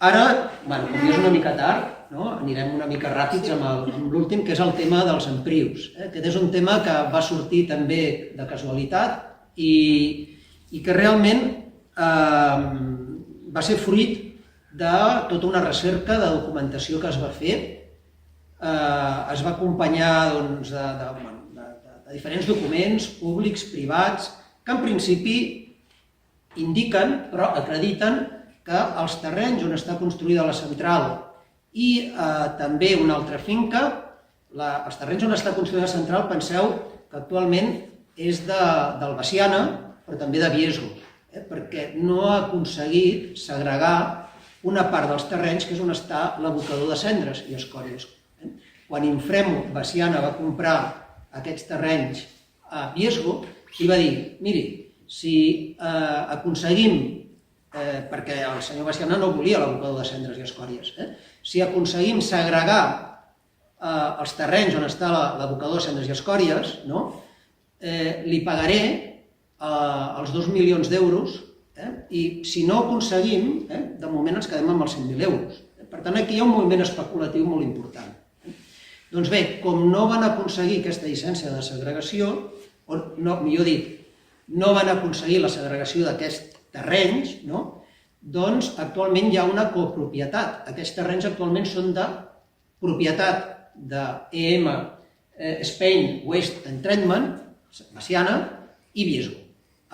Ara, com ja és una mica tard, anirem una mica ràpids amb l'últim, que és el tema dels emprius. Aquest és un tema que va sortir també de casualitat i que realment va ser fruit de tota una recerca de documentació que es va fer. Es va acompanyar de diferents documents públics, privats, que en principi indiquen, però acrediten, que els terrenys on està construïda la central i també una altra finca, els terrenys on està construïda la central, penseu que actualment és del Veciana, però també de Biesgo, perquè no ha aconseguit segregar una part dels terrenys que és on està l'abocador de cendres i escòries. Quan Infremo Veciana va comprar aquests terrenys a Biesgo, li va dir, miri, si aconseguim, perquè el senyor Veciana no volia l'abocador de cendres i escòries, si aconseguim segregar els terrenys on està l'abocador de cendres i escòries, li pagaré els 2 milions d'euros i si no ho aconseguim, de moment ens quedem amb els 100.000 euros. Per tant, aquí hi ha un moviment especulatiu molt important. Doncs bé, com no van aconseguir aquesta llicència de segregació, o millor dit, no van aconseguir la segregació d'aquests terrenys, doncs actualment hi ha una copropietat. Aquests terrenys actualment són de propietat d'EM Spain Waste and Treatment, Veciana, i Biesgo,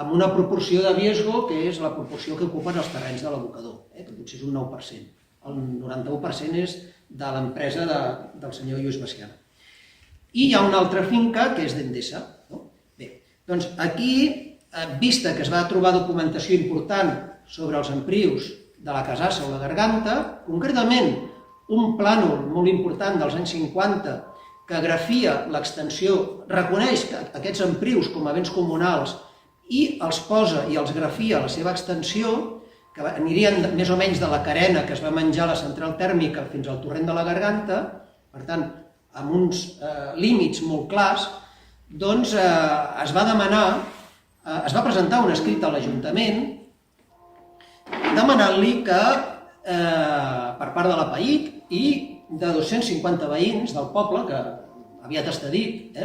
amb una proporció de Biesgo que és la proporció que ocupen els terrenys de l'abocador, que potser és un 9%. El 91% és de l'empresa del senyor Lluís Veciana. I hi ha una altra finca que és d'Endesa. Bé, doncs aquí, vista que es va trobar documentació important sobre els emprius de la Casassa o la Garganta, concretament un plànol molt important dels anys 50 que grafia l'extensió, reconeix aquests emprius com a béns comunals i els posa i els grafia la seva extensió, que anirien més o menys de la carena que es va menjar la central tèrmica fins al torrent de la Garganta, per tant, amb uns límits molt clars, doncs es va presentar un escrit a l'Ajuntament demanant-li que, per part de la PAIC i de 250 veïns del poble, que aviat està dit,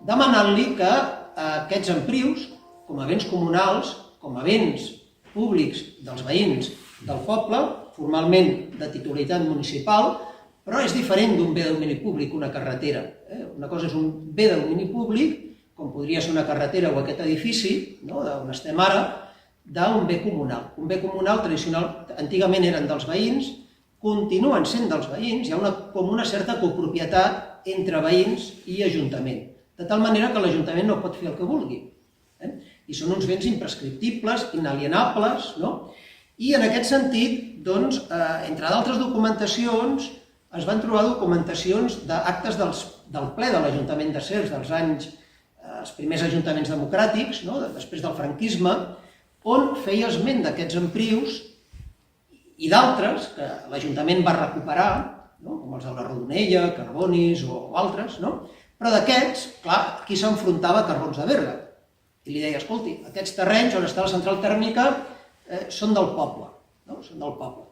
demanant-li que aquests emprius, com a béns comunals, com a béns públics dels veïns del poble, formalment de titularitat municipal, però és diferent d'un bé de domini públic, una carretera. Una cosa és un bé de domini públic, com podria ser una carretera o aquest edifici, on estem ara, d'un bé comunal. Un bé comunal tradicional, antigament eren dels veïns, continuen sent dels veïns, hi ha com una certa copropietat entre veïns i ajuntament, de tal manera que l'Ajuntament no pot fer el que vulgui. I són uns béns imprescriptibles, inalienables, i en aquest sentit, doncs, entre d'altres documentacions, es van trobar documentacions d'actes del ple de l'Ajuntament de Cercs dels anys, els primers ajuntaments democràtics, després del franquisme, on feia esment d'aquests emprius i d'altres que l'Ajuntament va recuperar, com els de la Rodonella, Carbonis o altres, però d'aquests, clar, aquí s'enfrontava Carbons de Berga. I li deia, escolti, aquests terrenys on està la central tèrmica són del poble, són del poble.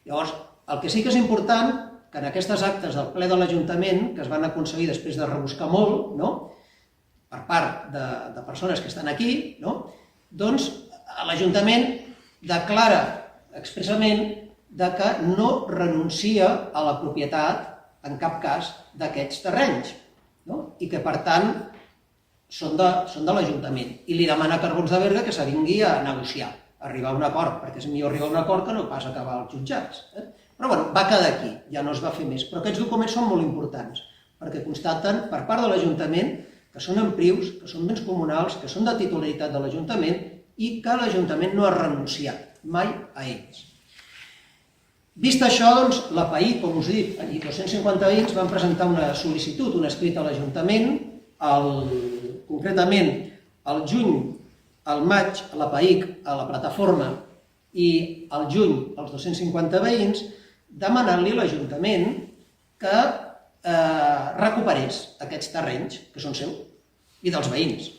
Llavors, el que sí que és important, que en aquestes actes del ple de l'Ajuntament, que es van aconseguir després de rebuscar molt, per part de persones que estan aquí, doncs l'Ajuntament declara expressament que no renuncia a la propietat en cap cas d'aquests terrenys i que, per tant, són de l'Ajuntament. I li demana a Carbons de Berga que s'avingui a negociar, a arribar a un acord, perquè és millor arribar a un acord que no pas acabar als jutjats. Però bueno, va quedar aquí, ja no es va fer més. Però aquests documents són molt importants, perquè constaten per part de l'Ajuntament que són emprius, que són béns comunals, que són de titularitat de l'Ajuntament i que l'Ajuntament no ha renunciat mai a ells. Vist això, doncs, la PAIC, com us dic, i 250 veïns van presentar una sol·licitud, un escrit a l'Ajuntament, concretament al juny, al maig, a la PAIC, a la plataforma, i al juny, als 250 veïns, demanant-li a l'Ajuntament que recuperés aquests terrenys, que són seus, i dels veïns.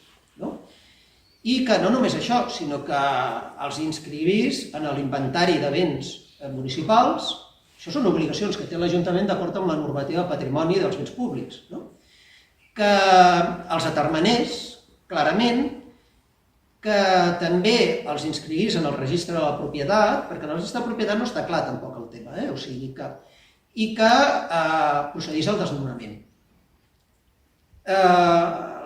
I que no només això, sinó que els inscrivís en l'inventari de béns municipals. Això són obligacions que té l'Ajuntament d'acord amb la normativa de patrimoni dels béns públics, que els determinés clarament, que també els inscriguís en el registre de la propietat, perquè en el registre de propietat no està clar tampoc el tema, o sigui que, i que procedís al desnonament.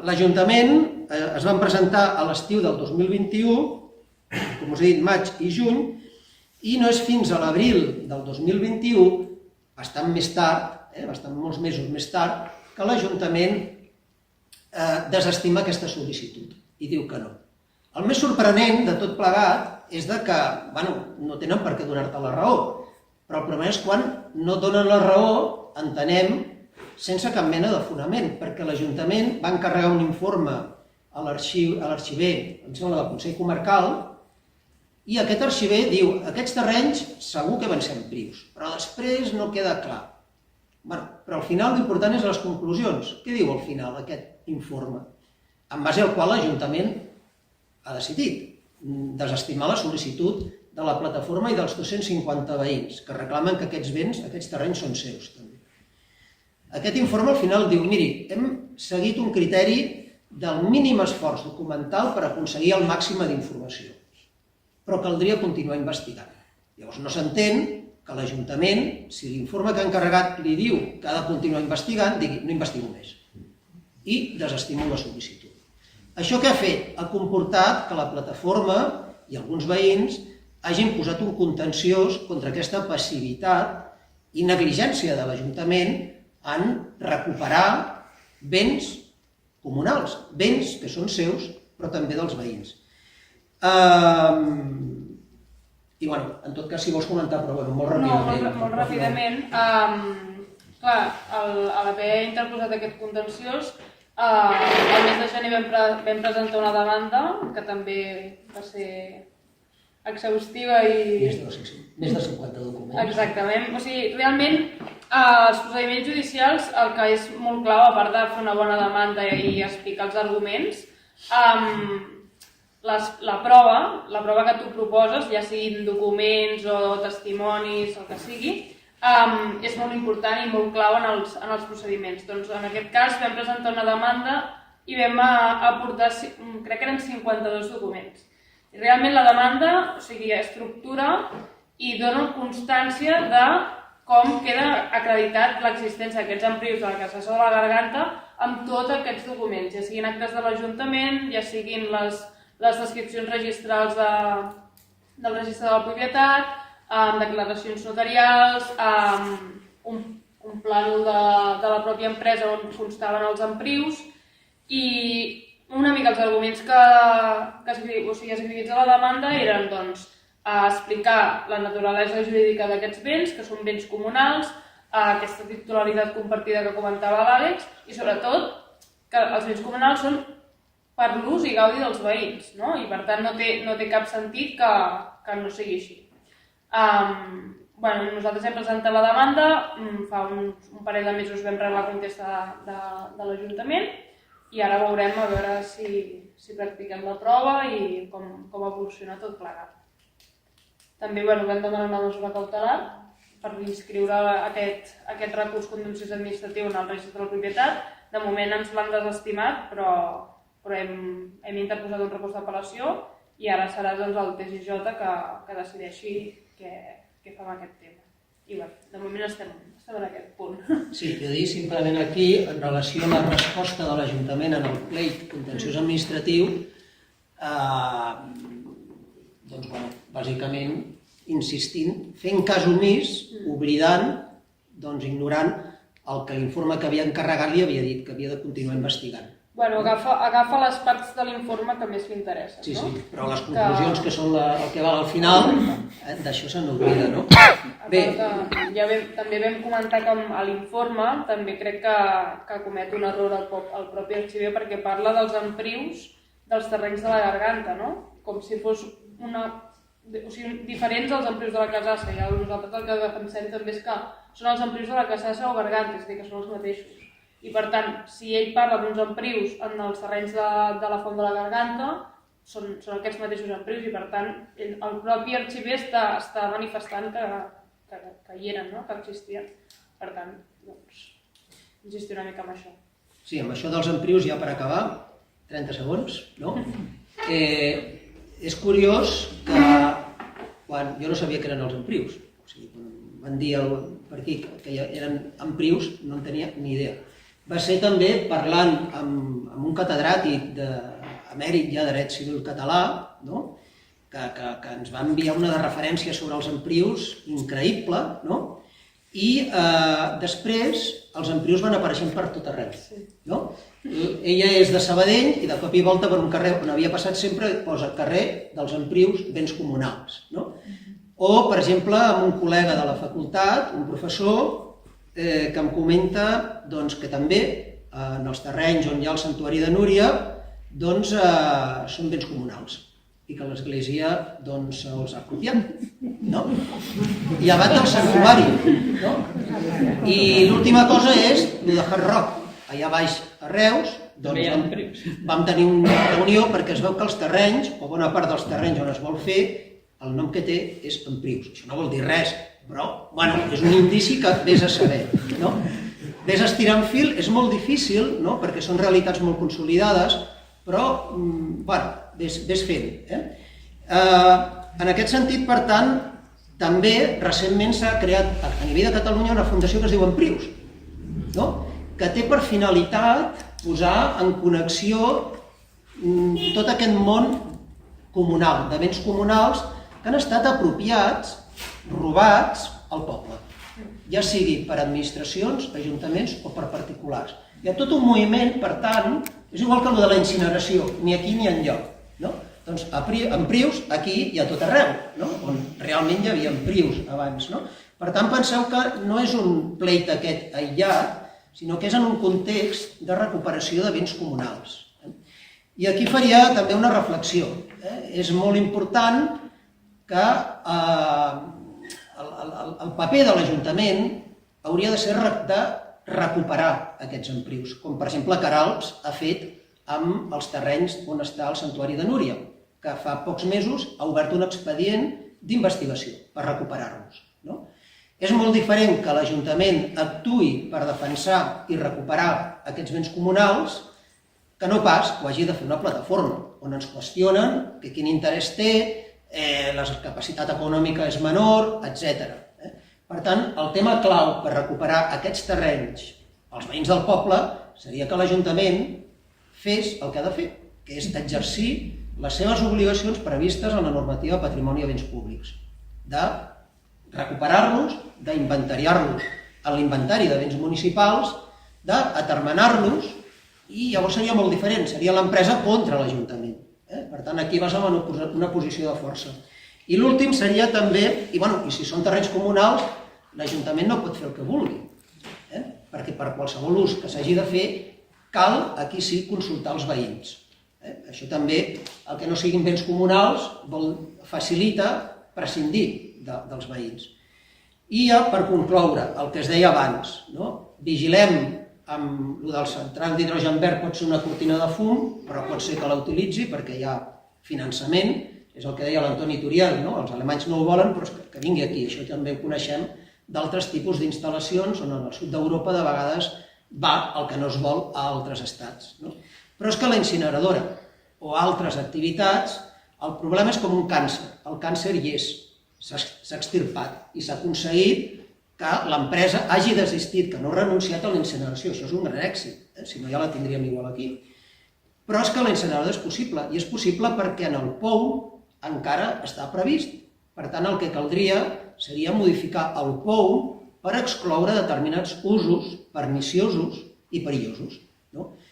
L'Ajuntament es van presentar a l'estiu del 2021, com us he dit, maig i juny, i no és fins a l'abril del 2021, bastant més tard, bastant molts mesos més tard, que l'Ajuntament desestima aquesta sol·licitud i diu que no. El més sorprenent de tot plegat és que no tenen per què donar-te la raó, però el problema és quan no donen la raó, entenem, sense cap mena de fonament, perquè l'Ajuntament va encarregar un informe a l'arxiver, em sembla, del Consell Comarcal, i aquest arxiver diu aquests terrenys segur que van ser en prius, però després no queda clar. Però al final l'important és les conclusions. Què diu al final aquest informe? En base al qual l'Ajuntament ha decidit desestimar la sol·licitud de la plataforma i dels 250 veïns que reclamen que aquests béns, aquests terrenys són seus també. Aquest informe al final diu, miri, hem seguit un criteri del mínim esforç documental per aconseguir el màxim d'informació, però caldria continuar investigant. Llavors no s'entén que l'Ajuntament, si l'informe que ha encarregat li diu que ha de continuar investigant, digui, no investigo més i desestimo la sol·licitud. Això què ha fet? Ha comportat que la plataforma i alguns veïns hagin posat un contenciós contra aquesta passivitat i negligència de l'Ajuntament en recuperar béns comunals, béns que són seus, però també dels veïns. I, en tot cas, si vols comentar, però molt ràpidament. No, molt ràpidament. Clar, a l'haver interposat aquest contenciós, el mes de gener vam presentar una demanda que també va ser exhaustiva i... Més de 50 documents. Exactament. O sigui, realment, els procediments judicials, el que és molt clau, a part de fer una bona demanda i explicar els arguments, la prova que tu proposes, ja siguin documents o testimonis, el que sigui, és molt important i molt clau en els procediments. Doncs en aquest cas vam presentar una demanda i vam aportar, crec que eren 52 documents. I realment la demanda, o sigui, estructura i dona constància de com queda acreditat l'existència d'aquests emprius de la Casassa de la Garganta amb tots aquests documents, ja siguin actes de l'Ajuntament, ja siguin les descripcions registrals del registre de la propietat, declaracions notarials, un plànol de la pròpia empresa on constaven els emprius i una mica els arguments que escrivits a la demanda eren explicar la naturalesa jurídica d'aquests béns, que són béns comunals, aquesta titularitat compartida que comentava l'Àlex i sobretot que els béns comunals són per l'ús i gaudi dels veïns, no? I per tant no té cap sentit que no sigui així. Nosaltres hem presentat la demanda, fa un parell de mesos vam rebre la contesta de l'Ajuntament i ara veurem a veure si practiquem la prova i com evoluciona tot plegat. També vam demanar una mesura cautelar per inscriure aquest recurs contenciós administratiu en el registre de la propietat. De moment ens l'han desestimat, però hem interposat un recurs d'apel·lació i ara serà el TSJ que decideixi què fa amb aquest tema. I de moment estem en aquest punt. Sí, jo dic simplement aquí, en relació a la resposta de l'Ajuntament en el pleit contenciós administratiu, bàsicament insistint, fent cas omís, oblidant, ignorant el que l'informe que havia encarregat li havia dit, que havia de continuar investigant. Agafa les parts de l'informe que més li interessen, no? Sí, però les conclusions que són el que val al final, d'això se n'oblida, no? Bé. També vam comentar que a l'informe també crec que comet un error el propi arxiver perquè parla dels emprius dels terrenys de la Garganta, no? Com si fos diferents dels emprius de la Casassa. I nosaltres el que defensem també és que són els emprius de la Casassa o Garganta, és a dir, que són els mateixos. I per tant, si ell parla d'uns emprius en els terrenys de la Font de la Garganta, són aquests mateixos emprius i per tant el propi arxiver està manifestant que hi eren, que existien. Per tant, doncs, insistir una mica en això. Sí, amb això dels emprius, ja per acabar, 30 segons, no? És curiós que quan jo no sabia que eren els emprius, o sigui, quan van dir per aquí que eren emprius, no en tenia ni idea. Va ser també parlant amb un catedràtic emèrit ja de dret civil català, que ens va enviar una de referències sobre els emprius increïble, i després els emprius van apareixent per tot arreu. Ella és de Sabadell i de cop i volta per un carrer on havia passat sempre posa carrer dels emprius béns comunals. O, per exemple, amb un col·lega de la facultat, un professor, que em comenta que també en els terrenys on hi ha el santuari de Núria són béns comunals i que l'Església els ha apropiat, llevat del santuari. I l'última cosa és el de Hard Rock. Allà baix a Reus vam tenir una reunió perquè es veu que els terrenys, o bona part dels terrenys on es vol fer, el nom que té és emprius. Això no vol dir res, però és un indici que vés a saber. Vés estirant fil, és molt difícil, perquè són realitats molt consolidades, però vés fent. En aquest sentit, per tant, també recentment s'ha creat a nivell de Catalunya una fundació que es diu Emprius, que té per finalitat posar en connexió tot aquest món comunal, de béns comunals que han estat apropiats, robats al poble, ja sigui per administracions, ajuntaments o per particulars. Hi ha tot un moviment, per tant, és igual que el de la incineració, ni aquí ni enlloc. Doncs emprius aquí i a tot arreu, on realment hi havia emprius abans. Per tant, penseu que no és un pleit aquest aïllat, sinó que és en un context de recuperació de béns comunals. I aquí faria també una reflexió. És molt important que el paper de l'Ajuntament hauria de ser de recuperar aquests emprius, com per exemple Queralbs ha fet amb els terrenys on està el santuari de Núria, que fa pocs mesos ha obert un expedient d'investigació per recuperar-los. És molt diferent que l'Ajuntament actuï per defensar i recuperar aquests béns comunals que no pas que ho hagi de fer una plataforma on ens qüestionen que quin interès té, la capacitat econòmica és menor, etc. Per tant, el tema clau per recuperar aquests terrenys als veïns del poble seria que l'Ajuntament fes el que ha de fer, que és exercir les seves obligacions previstes en la normativa de patrimoni de béns públics, de recuperar-los, d'inventariar-los en l'inventari de béns municipals, d'atermenar-los, i llavors seria molt diferent, seria l'empresa contra l'Ajuntament. Per tant, aquí vas en una posició de força. I l'últim seria també, i si són terrenys comunals, l'Ajuntament no pot fer el que vulgui, perquè per qualsevol ús que s'hagi de fer, cal, aquí sí, consultar els veïns. Això també, el que no siguin béns comunals, facilita prescindir dels veïns. I ja per concloure, el que es deia abans, vigilem amb el del central d'hidrogen verd, pot ser una cortina de fum, però pot ser que la utilitzi perquè hi ha finançament, és el que deia l'Antoni Turiel, els alemanys no ho volen, però que vingui aquí. Això també ho coneixem d'altres tipus d'instal·lacions on en el sud d'Europa de vegades va el que no es vol a altres estats. Però és que la incineradora o altres activitats, el problema és com un càncer. El càncer hi és, s'ha extirpat i s'ha aconseguit que l'empresa hagi desistit, que no ha renunciat a la incineració. Això és un gran èxit, si no ja la tindríem igual aquí. Però és que la incineradora és possible, i és possible perquè en el POU encara està previst. Per tant, el que caldria seria modificar el POU per excloure determinats usos perniciosos i perillosos.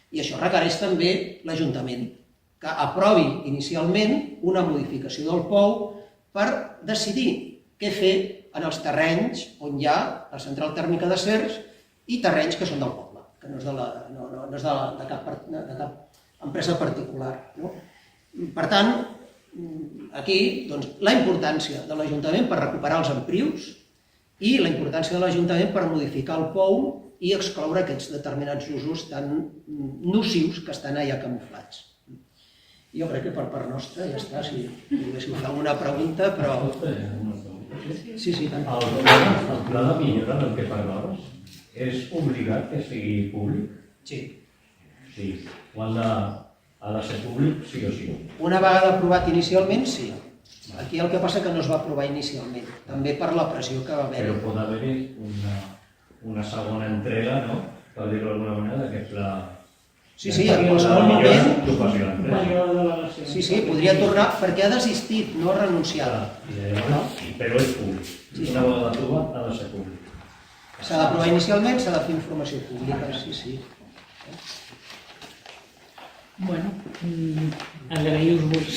I això requereix també l'Ajuntament, que aprovi inicialment una modificació del POU per decidir què fer en els terrenys on hi ha la central tèrmica de Cercs i terrenys que són del poble, que no és de cap empresa particular. Per tant, aquí la importància de l'Ajuntament per recuperar els emprius i la importància de l'Ajuntament per modificar el POU i excloure aquests determinats usos tan nocius que estan allà camuflats. Jo crec que per part nostra ja està, si volguéssiu fer alguna pregunta, però... Sí, tant. El pla de millora del que parlaves és obligat que sigui públic? Sí. Sí. O ha de ser públic, sí o sí? Una vegada aprovat inicialment, sí. Aquí el que passa que no es va aprovar inicialment, també per la pressió que va haver-hi. Però pot haver-hi una segona entrega, no?, per dir-ho d'alguna manera, d'aquest pla... Sí, en qualsevol moment... d'ocupació. Sí, podria tornar, perquè ha desistit, no ha renunciat. Però és públic. Una vegada aprovat ha de ser públic. S'ha d'aprovar inicialment, s'ha de fer informació pública, sí. Bueno, agraïu-vos.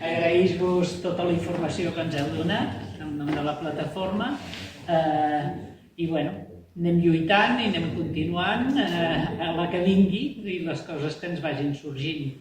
Agraïu-vos tota la informació que ens heu donat en nom de la plataforma i bueno, anem lluitant i anem continuant a la que vingui i les coses que ens vagin sorgint.